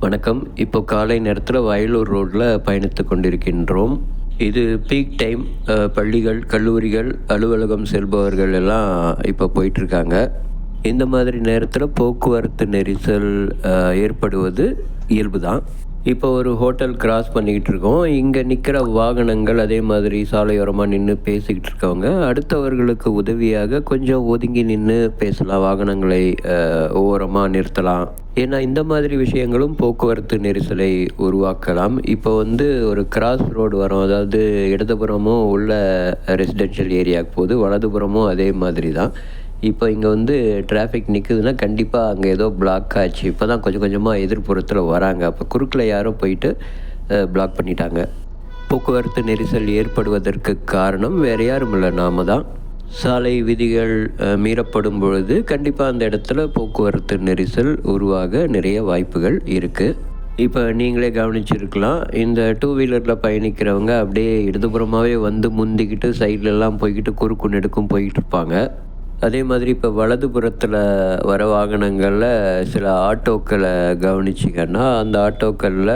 வணக்கம். இப்போ காலை நேரத்தில் வயலூர் ரோட்டில் பயணித்து கொண்டிருக்கின்றோம். இது பீக் டைம். பள்ளிகள், கல்லூரிகள், அலுவலகம் செல்பவர்கள் எல்லாம் இப்போ போயிட்டுருக்காங்க. இந்த மாதிரி நேரத்தில் போக்குவரத்து நெரிசல் ஏற்படுவது இயல்பு தான். இப்போ ஒரு ஹோட்டல் கிராஸ் பண்ணிக்கிட்டு இருக்கோம். இங்கே நிற்கிற வாகனங்கள், அதே மாதிரி சாலையோரமாக நின்று பேசிக்கிட்டு இருக்கவங்க, அடுத்தவர்களுக்கு உதவியாக கொஞ்சம் ஒதுங்கி நின்று பேசலாம். வாகனங்களை ஓரமாக நிறுத்தலாம். ஏன்னா இந்த மாதிரி விஷயங்களும் போக்குவரத்து நெரிசலை உருவாக்கலாம். இப்போ ஒரு கிராஸ் ரோடு வரும். அதாவது இடதுபுறமும் உள்ள ரெசிடென்ஷியல் ஏரியாவுக்கு போகுது, வலதுபுறமும் அதே மாதிரி தான். இப்போ இங்கே டிராஃபிக் நிற்குதுன்னா கண்டிப்பாக அங்கே ஏதோ பிளாக் ஆச்சு. இப்போ தான் கொஞ்சம் கொஞ்சமாக எதிர்ப்புறத்தில் வராங்க. அப்போ குறுக்கில் யாரோ போயிட்டு பிளாக் பண்ணிட்டாங்க. போக்குவரத்து நெரிசல் ஏற்படுவதற்கு காரணம் வேறு யாரும் இல்லை, நாம தான். சாலை விதிகள் மீறப்படும் பொழுது கண்டிப்பாக அந்த இடத்துல போக்குவரத்து நெரிசல் உருவாக நிறைய வாய்ப்புகள் இருக்குது. இப்போ நீங்களே கவனிச்சிருக்கலாம். இந்த டூ வீலரில் பயணிக்கிறவங்க அப்படியே இடதுபுறமாகவே வந்து முந்திக்கிட்டு சைட்லலாம் போய்கிட்டு குறுக்கு நெடுக்கும் போய்கிட்டு இருப்பாங்க. அதே மாதிரி இப்போ வலதுபுறத்தில் வர வாகனங்களில் சில ஆட்டோக்களை கவனிச்சிங்கன்னா, அந்த ஆட்டோக்களில்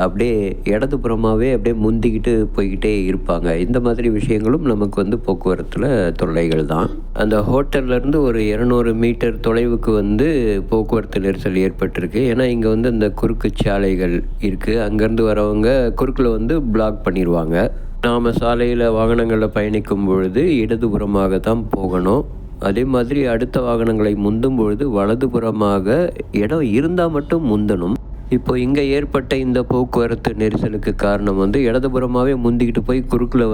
அப்படியே இடதுபுறமாகவே அப்படியே முந்திக்கிட்டு போய்கிட்டே இருப்பாங்க. இந்த மாதிரி விஷயங்களும் நமக்கு போக்குவரத்தில் தொல்லைகள் தான். அந்த ஹோட்டல்லேருந்து ஒரு 200 மீட்டர் தொலைவுக்கு போக்குவரத்து நெரிசல் ஏற்பட்டிருக்கு. ஏன்னா இங்கே அந்த குறுக்கு சாலைகள் இருக்குது. அங்கேருந்து வரவங்க குறுக்கில் பிளாக் பண்ணிடுவாங்க. நாம் சாலையில் வாகனங்களில் பயணிக்கும் பொழுது இடதுபுறமாக தான் போகணும். அதே மாதிரி அடுத்த வாகனங்களை முந்தும் பொழுது வலதுபுறமாக இடம் இருந்தால் மட்டும் முந்தணும். இப்போ இங்கே ஏற்பட்ட இந்த போக்குவரத்து நெரிசலுக்கு காரணம் இடதுபுறமாகவே முந்திக்கிட்டு போய் குறுக்கில்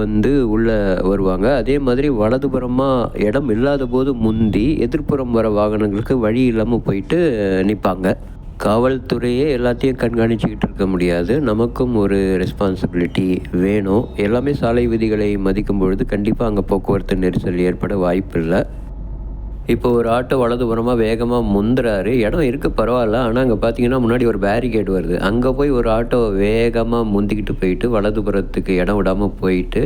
உள்ளே வருவாங்க. அதே மாதிரி வலதுபுறமாக இடம் இல்லாத போது முந்தி எதிர்ப்புறம் வர வாகனங்களுக்கு வழி இல்லாமல் போயிட்டு நிற்பாங்க. காவல்துறையே எல்லாத்தையும் கண்காணிச்சிக்கிட்டு இருக்க முடியாது. நமக்கும் ஒரு ரெஸ்பான்சிபிலிட்டி வேணும். எல்லாமே சாலை விதிகளை மதிக்கும் பொழுது கண்டிப்பாக அங்கே போக்குவரத்து நெரிசல் ஏற்பட வாய்ப்பு இல்லை. இப்போ ஒரு ஆட்டோ வலதுபுறமாக வேகமாக முந்துறாரு. இடம் இருக்குது, பரவாயில்ல. ஆனால் அங்கே பார்த்தீங்கன்னா முன்னாடி ஒரு பேரிகேட் வருது. அங்கே போய் ஒரு ஆட்டோ வேகமாக முந்திக்கிட்டு போயிட்டு வலதுபுறத்துக்கு இடம் விடாமல் போயிட்டு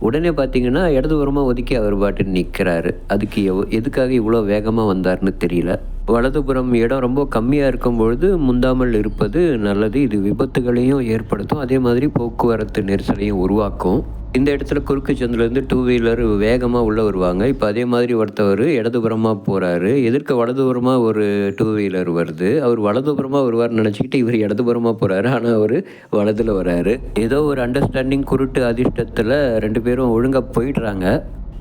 உடனே பார்த்தீங்கன்னா இடதுபுறமாக ஒதுக்கி அவர் பாட்டு நிற்கிறாரு. அதுக்கு எதுக்காக இவ்வளோ வேகமாக வந்தார்னு தெரியல. வலதுபுறம் இடம் ரொம்ப கம்மியாக இருக்கும் பொழுது முந்தாமல் இருப்பது நல்லது. இது விபத்துகளையும் ஏற்படுத்தும், அதே மாதிரி போக்குவரத்து நெரிசலையும் உருவாக்கும். இந்த இடத்துல குறுக்கு சந்திலேருந்து டூ வீலர் வேகமாக உள்ளே வருவாங்க. இப்போ அதே மாதிரி ஒருத்தவர் இடதுபுறமாக போகிறாரு. எதிர்க்க வலதுபுறமாக ஒரு டூ வீலர் வருது. அவர் வலதுபுறமாக வருவார்னு நினச்சிக்கிட்டு இவர் இடதுபுறமாக போகிறாரு. ஆனால் அவர் வலதில் வராரு. ஏதோ ஒரு அண்டர்ஸ்டாண்டிங், குருட்டு அதிர்ஷ்டத்தில் 2 பேரும் ஒழுங்காக போயிடுறாங்க.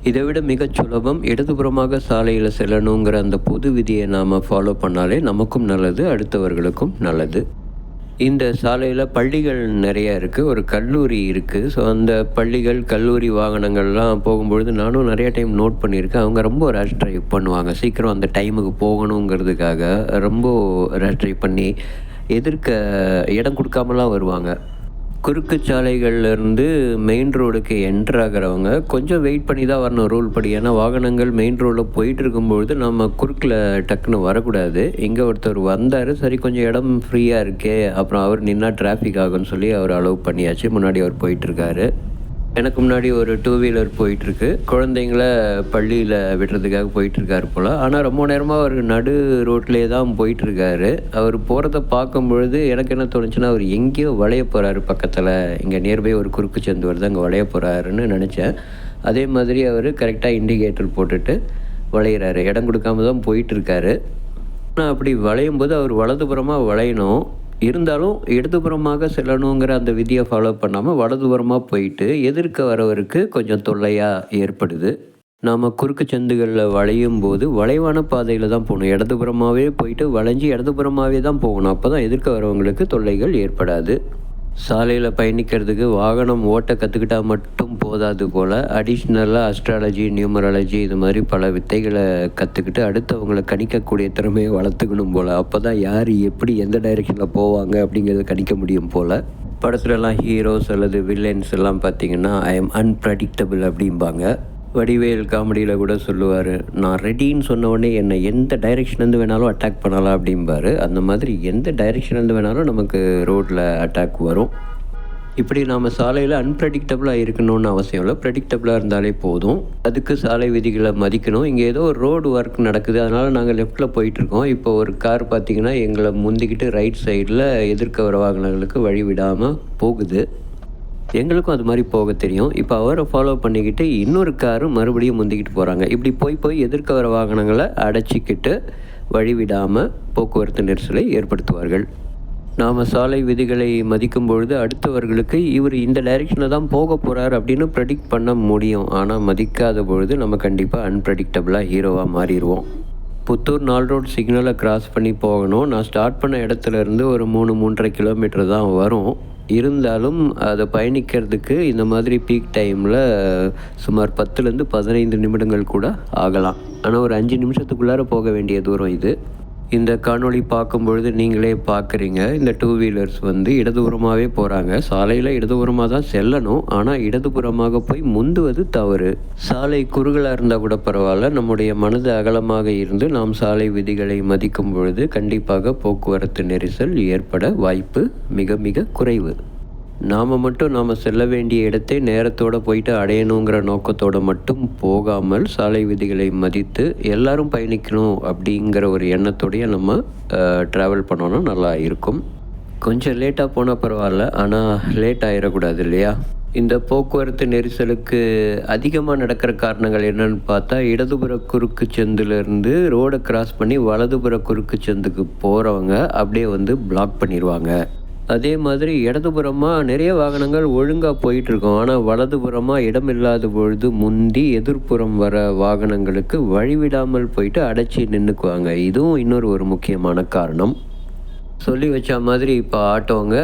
இதை விட மிகச் சுலபம் இடதுபுறமாக சாலையில் செல்லணுங்கிற அந்த பொது விதியை நாம் ஃபாலோ பண்ணாலே நமக்கும் நல்லது, அடுத்தவர்களுக்கும் நல்லது. இந்த சாலையில் பள்ளிகள் நிறையா இருக்குது, ஒரு கல்லூரி இருக்குது. ஸோ அந்த பள்ளிகள், கல்லூரி வாகனங்கள்லாம் போகும்பொழுது நானும் நிறையா டைம் நோட் பண்ணியிருக்கேன். அவங்க ரொம்ப ரேஷ் ட்ரைவ் பண்ணுவாங்க. சீக்கிரம் அந்த டைமுக்கு போகணுங்கிறதுக்காக ரொம்ப ரேஷ் ட்ரைவ் பண்ணி எதிர்க்க இடம் கொடுக்காமலாம் வருவாங்க. குறுக்கு சாலைகள்லேருந்து மெயின் ரோடுக்கு என்ட்ரு ஆகிறவங்க கொஞ்சம் வெயிட் பண்ணி தான் வரணும் ரூல் படி. ஏன்னா வாகனங்கள் மெயின் ரோடில் போயிட்டு இருக்கும்பொழுது நம்ம குறுக்கில் டக்குன்னு வரக்கூடாது. இங்கே ஒருத்தர் வந்தார், சரி கொஞ்சம் இடம் ஃப்ரீயாக இருக்கே, அப்புறம் அவர் நின்னா டிராஃபிக் ஆகும்னு சொல்லி அவர் அலோவ் பண்ணியாச்சு. முன்னாடி அவர் போயிட்டுருக்காரு. எனக்கு முன்னாடி ஒரு டூ வீலர் போயிட்டுருக்கு. குழந்தைங்கள பள்ளியில் விடுறதுக்காக போயிட்டுருக்காரு போல். ஆனால் ரொம்ப நேரமாக அவர் நடு ரோட்லேயே தான் போயிட்டுருக்காரு. அவர் போகிறத பார்க்கும் பொழுது எனக்கு என்ன தோணுச்சுன்னா, அவர் எங்கேயோ வளைய போகிறாரு பக்கத்தில். இங்கே நியர்பை ஒரு குறுக்கு சந்து வருது, அங்கே வளைய போகிறாருன்னு நினச்சேன். அதே மாதிரி அவர் கரெக்டாக இண்டிகேட்டர் போட்டுட்டு வளையிறாரு. இடம் கொடுக்காம தான் போயிட்டுருக்காரு. ஆனால் அப்படி வளையும் போது அவர் வலதுபுறமாக வளையணும். இருந்தாலும் இடதுபுறமாக செல்லணுங்கிற அந்த விதியை ஃபாலோ பண்ணாமல் வலதுபுறமாக போயிட்டு எதிர்க்க வரவருக்கு கொஞ்சம் தொல்லையாக ஏற்படுது. நாம் குறுக்கு சந்துகளில் வளையும் போது வளைவான பாதையில் தான் போகணும். இடதுபுறமாகவே போயிட்டு வளைஞ்சி இடதுபுறமாகவே தான் போகணும். அப்போ தான் எதிர்க்க வரவங்களுக்கு தொல்லைகள் ஏற்படாது. சாலையில் பயணிக்கிறதுக்கு வாகனம் ஓட்ட கற்றுக்கிட்டால் மட்டும் போதாது போல், அடிஷ்னலாக அஸ்ட்ராலஜி, நியூமராலஜி இது மாதிரி பல வித்தைகளை கற்றுக்கிட்டு அடுத்தவங்களை கணிக்கக்கூடிய திறமையை வளர்த்துக்கணும் போல். அப்போ தான் யார் எப்படி எந்த டைரெக்ஷனில் போவாங்க அப்படிங்கிறத கணிக்க முடியும் போல். படத்துலலாம் ஹீரோஸ் அல்லது வில்லன்ஸ் எல்லாம் பார்த்திங்கன்னா ஐ எம் அன்பிரடிக்டபிள் அப்படிம்பாங்க. வடிவேல் காமெடியில் கூட சொல்லுவார், நான் ரெடின்னு சொன்ன உடனே என்னை எந்த டைரெக்ஷன்லேருந்து வேணாலும் அட்டாக் பண்ணலாம் அப்படிம்பார். அந்த மாதிரி எந்த டைரெக்ஷன்லேருந்து வேணாலும் நமக்கு ரோட்டில் அட்டாக் வரும். இப்படி நாம் சாலையில் அன்பிரடிக்டபுளாக இருக்கணும்னு அவசியம் இல்லை, ப்ரெடிக்டபுளாக இருந்தாலே போதும். அதுக்கு சாலை விதிகளை மதிக்கணும். இங்கே ஏதோ ஒரு ரோடு ஒர்க் நடக்குது, அதனால் நாங்கள் லெஃப்ட்டில் போயிட்டுருக்கோம். இப்போ ஒரு கார் பார்த்திங்கன்னா எங்களை முந்திக்கிட்டு ரைட் சைடில் எதிர்க்க வர வாகனங்களுக்கு வழி விடாமல் போகுது. எங்களுக்கும் அது மாதிரி போக தெரியும். இப்போ அவரை ஃபாலோ பண்ணிக்கிட்டு இன்னொரு காரு மறுபடியும் முந்திக்கிட்டு போகிறாங்க. இப்படி போய் எதிர்க்க வர வாகனங்களை அடைச்சிக்கிட்டு வழி விடாமல் போக்குவரத்து நெரிசலை ஏற்படுத்துவார்கள். நாம் சாலை விதிகளை மதிக்கும் பொழுது அடுத்தவர்களுக்கு இவர் இந்த டைரெக்ஷனில் தான் போக போகிறார் அப்படின்னு ப்ரெடிக்ட் பண்ண முடியும். ஆனால் மதிக்காத பொழுது நம்ம கண்டிப்பாக அன்பிரடிக்டபுளாக ஹீரோவாக மாறிடுவோம். புத்தூர் 4 ரோட் சிக்னலை கிராஸ் பண்ணி போகணும். நான் ஸ்டார்ட் பண்ண இடத்துலேருந்து ஒரு 3-3.5 கிலோமீட்டர் தான் வரும். இருந்தாலும் அதை பயணிக்கிறதுக்கு இந்த மாதிரி பீக் டைமில் சுமார் 10லேருந்து 15 நிமிடங்கள் கூட ஆகலாம். ஆனால் ஒரு 5 நிமிஷத்துக்குள்ளார போக வேண்டிய தூரம் இது. இந்த காணொளி பார்க்கும் பொழுது நீங்களே பார்க்குறீங்க, இந்த 2 வீலர்ஸ் இடதுபுறமாகவே போகிறாங்க. சாலையில் இடதுபுறமாக தான் செல்லணும், ஆனால் இடதுபுறமாக போய் முந்துவது தவறு. சாலை குறுகலாக இருந்தால் கூட பரவாயில்ல, நம்முடைய மனது அகலமாக இருந்து நாம் சாலை விதிகளை மதிக்கும் பொழுது கண்டிப்பாக போக்குவரத்து நெரிசல் ஏற்பட வாய்ப்பு மிக மிக குறைவு. நாம் செல்ல வேண்டிய இடத்தை நேரத்தோடு போயிட்டு அடையணுங்கிற நோக்கத்தோடு மட்டும் போகாமல் சாலை விதிகளை மதித்து எல்லாரும் பயணிக்கணும் அப்படிங்கிற ஒரு எண்ணத்தோடையே நம்ம ட்ராவல் பண்ணோன்னா நல்லா இருக்கும். கொஞ்சம் லேட்டாக போனால் பரவாயில்ல, ஆனால் லேட் ஆகிடக்கூடாது இல்லையா? இந்த போக்குவரத்து நெரிசலுக்கு அதிகமாக நடக்கிற காரணங்கள் என்னன்னு பார்த்தா, இடதுபுற குறுக்கு சந்திலேருந்து ரோடை கிராஸ் பண்ணி வலதுபுற குறுக்கு சந்துக்கு போகிறவங்க அப்படியே பிளாக் பண்ணிடுவாங்க. அதே மாதிரி இடதுபுறமாக நிறைய வாகனங்கள் ஒழுங்காக போயிட்டுருக்கோம், ஆனால் வலதுபுறமாக இடம் இல்லாத பொழுது முந்தி எதிர்ப்புறம் வர வாகனங்களுக்கு வழிவிடாமல் போயிட்டு அடைச்சி நின்றுக்குவாங்க. இதுவும் ஒரு முக்கியமான காரணம். சொல்லி வச்ச மாதிரி இப்போ ஆட்டோங்க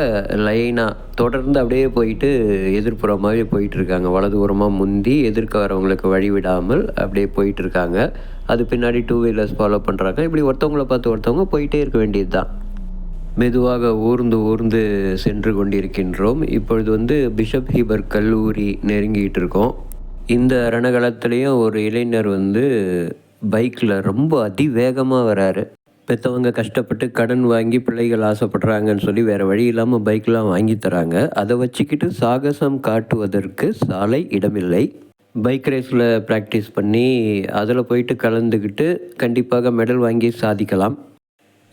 லைனாக தொடர்ந்து அப்படியே போயிட்டு எதிர்ப்புறமாகவே போயிட்டுருக்காங்க. வலதுபுறமாக முந்தி எதிர்க்க வரவங்களுக்கு வழிவிடாமல் அப்படியே போயிட்டுருக்காங்க. அது பின்னாடி 2 வீலர்ஸ் ஃபாலோ பண்ணுறாங்க. இப்படி ஒருத்தவங்களை பார்த்து ஒருத்தவங்க போயிட்டே இருக்க வேண்டியது தான். மெதுவாக ஊர்ந்து சென்று கொண்டிருக்கின்றோம். இப்பொழுது பிஷப் ஹீபர் கல்லூரி நெருங்கிட்டு இருக்கோம். இந்த ரணகளத்துலேயும் ஒரு இளைஞர் பைக்கில் ரொம்ப அதிவேகமாக வராரு. பெற்றவங்க கஷ்டப்பட்டு கடன் வாங்கி பிள்ளைகள் ஆசைப்படுறாங்கன்னு சொல்லி வேறு வழி இல்லாமல் பைக்கெலாம் வாங்கி தராங்க. அதை வச்சுக்கிட்டு சாகசம் காட்டுவதற்கு சாலை இடமில்லை. பைக் ரேஸில் ப்ராக்டிஸ் பண்ணி அதில் போயிட்டு கலந்துக்கிட்டு கண்டிப்பாக மெடல் வாங்கி சாதிக்கலாம்.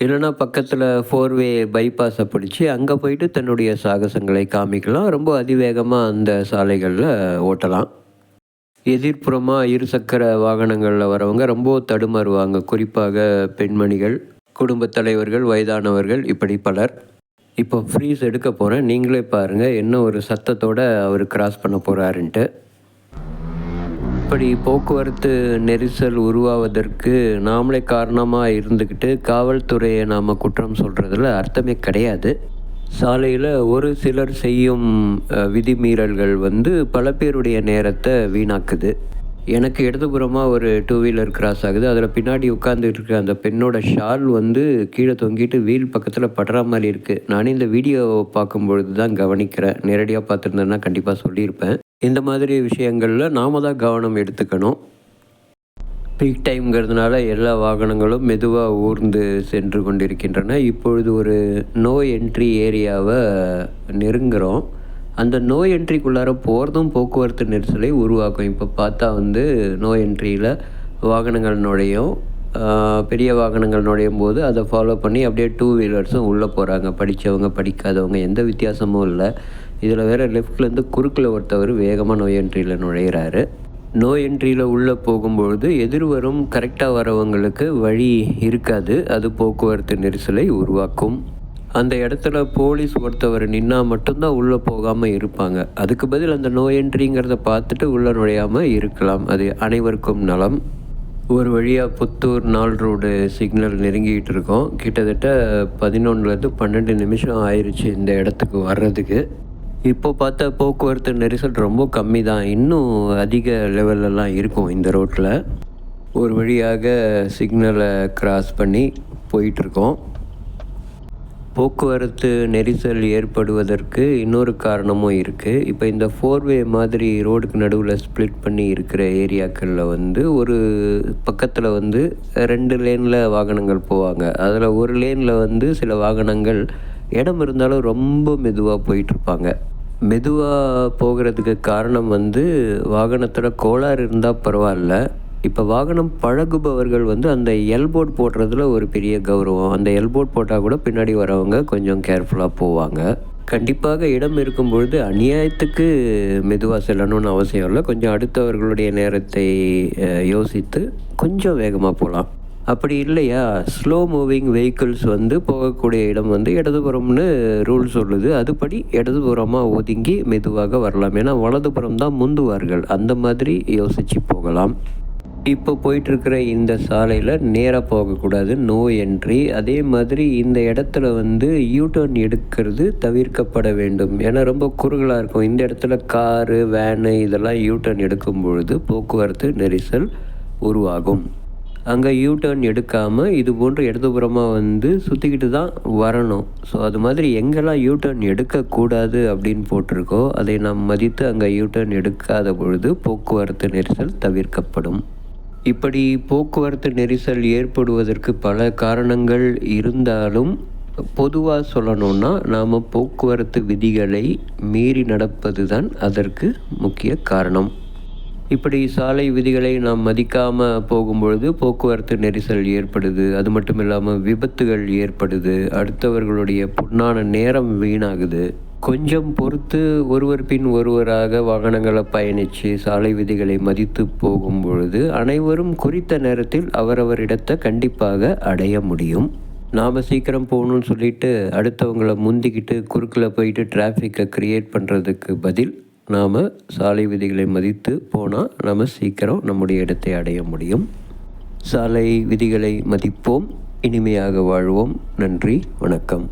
இல்லைனா பக்கத்தில் 4 வே பைபாஸை பிடிச்சி அங்கே போயிட்டு தன்னுடைய சாகசங்களை காமிக்கலாம். ரொம்ப அதிவேகமாக அந்த சாலைகளில் ஓட்டலாம். எதிர்ப்புறமாக இருசக்கர வாகனங்களில் வரவங்க ரொம்ப தடுமாறுவாங்க. குறிப்பாக பெண்மணிகள், குடும்பத் தலைவர்கள், வயதானவர்கள், இப்படி பலர். இப்போ ஃப்ரீஸ் எடுக்க போகிறேன், நீங்களே பாருங்கள் என்ன ஒரு சத்தத்தோடு அவர் கிராஸ் பண்ண போகிறாருன்ட்டு. இப்படி போக்குவரத்து நெரிசல் உருவாவதற்கு நாமளே காரணமாக இருந்துக்கிட்டு காவல்துறையை நாம் குற்றம் சொல்கிறதுல அர்த்தமே கிடையாது. சாலையில் ஒரு சிலர் செய்யும் விதிமீறல்கள் பல பேருடைய நேரத்தை வீணாக்குது. எனக்கு இடதுபுறமாக ஒரு 2 வீலர் கிராஸ் ஆகுது. அதில் பின்னாடி உட்காந்துட்டு இருக்க அந்த பெண்ணோட ஷால் கீழே தொங்கிட்டு வீல் பக்கத்தில் படுற மாதிரி இருக்குது. நானே இந்த வீடியோ பார்க்கும்பொழுது தான் கவனிக்கிறேன். நேரடியாக பார்த்துருந்தேன்னா கண்டிப்பாக சொல்லியிருப்பேன். இந்த மாதிரி விஷயங்களில் நாம் தான் கவனம் எடுத்துக்கணும். பீக் டைம்ங்கிறதுனால எல்லா வாகனங்களும் மெதுவாக ஊர்ந்து சென்று கொண்டிருக்கின்றன. இப்பொழுது ஒரு நோ என்ட்ரி ஏரியாவை நெருங்குகிறோம். அந்த நோ என்ட்ரிக்குள்ளார போகிறதும் போக்குவரத்து நெரிசலை உருவாக்கும். இப்போ பார்த்தா நோ என்ட்ரியில் வாகனங்கள் நுழையும். பெரிய வாகனங்கள் நுழையும் போது அதை ஃபாலோ பண்ணி அப்படியே 2 வீலர்ஸும் உள்ளே போகிறாங்க. படித்தவங்க படிக்காதவங்க எந்த வித்தியாசமும் இல்லை. இதில் வேறு லெஃப்ட்லேருந்து குறுக்கில் ஒருத்தவர் வேகமாக நோ என்ட்ரியில் நுழையிறாரு. நோ என்ட்ரியில் உள்ளே போகும்பொழுது எதிர்வரும் கரெக்டாக வரவங்களுக்கு வழி இருக்காது. அது போக்குவரத்து நெரிசலை உருவாக்கும். அந்த இடத்துல போலீஸ் ஒருத்தவர் நின்னால் மட்டும்தான் உள்ளே போகாமல் இருப்பாங்க. அதுக்கு பதில் அந்த நோ என்ட்ரிங்கிறத பார்த்துட்டு உள்ளே நுழையாமல் இருக்கலாம். அது அனைவருக்கும் நலம். ஒரு வழியாக புத்தூர் 4 ரோடு சிக்னல் நெருங்கிட்டு இருக்கோம். கிட்டத்தட்ட 11லேருந்து 12 நிமிஷம் ஆயிடுச்சு இந்த இடத்துக்கு வர்றதுக்கு. இப்போ பார்த்தா போக்குவரத்து நெரிசல் ரொம்ப கம்மி தான். இன்னும் அதிக லெவலெல்லாம் இருக்கும் இந்த ரோட்டில். ஒரு வழியாக சிக்னலை கிராஸ் பண்ணி போயிட்டுருக்கோம். போக்குவரத்து நெரிசல் ஏற்படுவதற்கு இன்னொரு காரணமும் இருக்குது. இப்போ இந்த 4 வே மாதிரி ரோடுக்கு நடுவில் ஸ்ப்ளிட் பண்ணி இருக்கிற ஏரியாக்களில் ஒரு பக்கத்தில் 2 லேனில் வாகனங்கள் போவாங்க. அதில் ஒரு லேனில் சில வாகனங்கள் இடம் இருந்தாலும் ரொம்ப மெதுவாக போயிட்டுருப்பாங்க. மெதுவாக போகிறதுக்கு காரணம் வாகனத்தில் கோளாறு இருந்தால் பரவாயில்ல. இப்போ வாகனம் பழகுபவர்கள் அந்த எல்போர்ட் போடுறதுல ஒரு பெரிய கௌரவம். அந்த எல்போர்ட் போட்டால் கூட பின்னாடி வரவங்க கொஞ்சம் கேர்ஃபுல்லாக போவாங்க. கண்டிப்பாக இடம் இருக்கும் பொழுது அநியாயத்துக்கு மெதுவாக செல்லணும்னு அவசியம் இல்லை. கொஞ்சம் அடுத்தவர்களுடைய நேரத்தை யோசித்து கொஞ்சம் வேகமாக போகலாம். அப்படி இல்லையா, ஸ்லோ மூவிங் வெஹிக்கிள்ஸ் போகக்கூடிய இடம் இடதுபுறம்னு ரூல் சொல்லுது. அதுபடி இடதுபுறமாக ஒதுங்கி மெதுவாக வரலாம். ஏன்னா வலதுபுறம் தான் முந்துவார்கள். அந்த மாதிரி யோசித்து போகலாம். இப்போ போயிட்டுருக்கிற இந்த சாலையில் நேராக போகக்கூடாது, நோ என்ட்ரி. அதே மாதிரி இந்த இடத்துல யூடர்ன் எடுக்கிறது தவிர்க்கப்பட வேண்டும். ஏன்னா ரொம்ப குறுகலாக இருக்கும். இந்த இடத்துல காரு, வேனு இதெல்லாம் யூடர்ன் எடுக்கும் பொழுது போக்குவரத்து நெரிசல் உருவாகும். அங்கே யூடர்ன் எடுக்காமல் இது போன்று இடதுபுறமாக சுற்றிக்கிட்டு தான் வரணும். ஸோ அது மாதிரி எங்கெல்லாம் யூடர்ன் எடுக்கக்கூடாது அப்படின்னு போட்டிருக்கோ அதை நாம் மதித்து அங்கே யூடர்ன் எடுக்காத பொழுது போக்குவரத்து நெரிசல் தவிர்க்கப்படும். இப்படி போக்குவரத்து நெரிசல் ஏற்படுவதற்கு பல காரணங்கள் இருந்தாலும் பொதுவாக சொல்லணும்னா நாம் போக்குவரத்து விதிகளை மீறி நடப்பது தான் அதற்கு முக்கிய காரணம். இப்படி சாலை விதிகளை நாம் மதிக்காமல் போகும்பொழுது போக்குவரத்து நெரிசல் ஏற்படுது. அது மட்டும் இல்லாமல் விபத்துகள் ஏற்படுது. அடுத்தவர்களுடைய பொன்னான நேரம் வீணாகுது. கொஞ்சம் பொறுத்து ஒருவர் பின் ஒருவராக வாகனங்களை பயணித்து சாலை விதிகளை மதித்து போகும் பொழுது அனைவரும் குறித்த நேரத்தில் அவரவர் இடத்தை கண்டிப்பாக அடைய முடியும். நாம் சீக்கிரம் போகணுன்னு சொல்லிட்டு அடுத்தவங்களை முந்திக்கிட்டு குறுக்கில் போயிட்டு டிராஃபிக்கை க்ரியேட் பண்ணுறதுக்கு பதில் நாம் சாலை விதிகளை மதித்து போனால் நம்ம சீக்கிரம் நம்முடைய இடத்தை அடைய முடியும். சாலை விதிகளை மதிப்போம், இனிமையாக வாழ்வோம். நன்றி, வணக்கம்.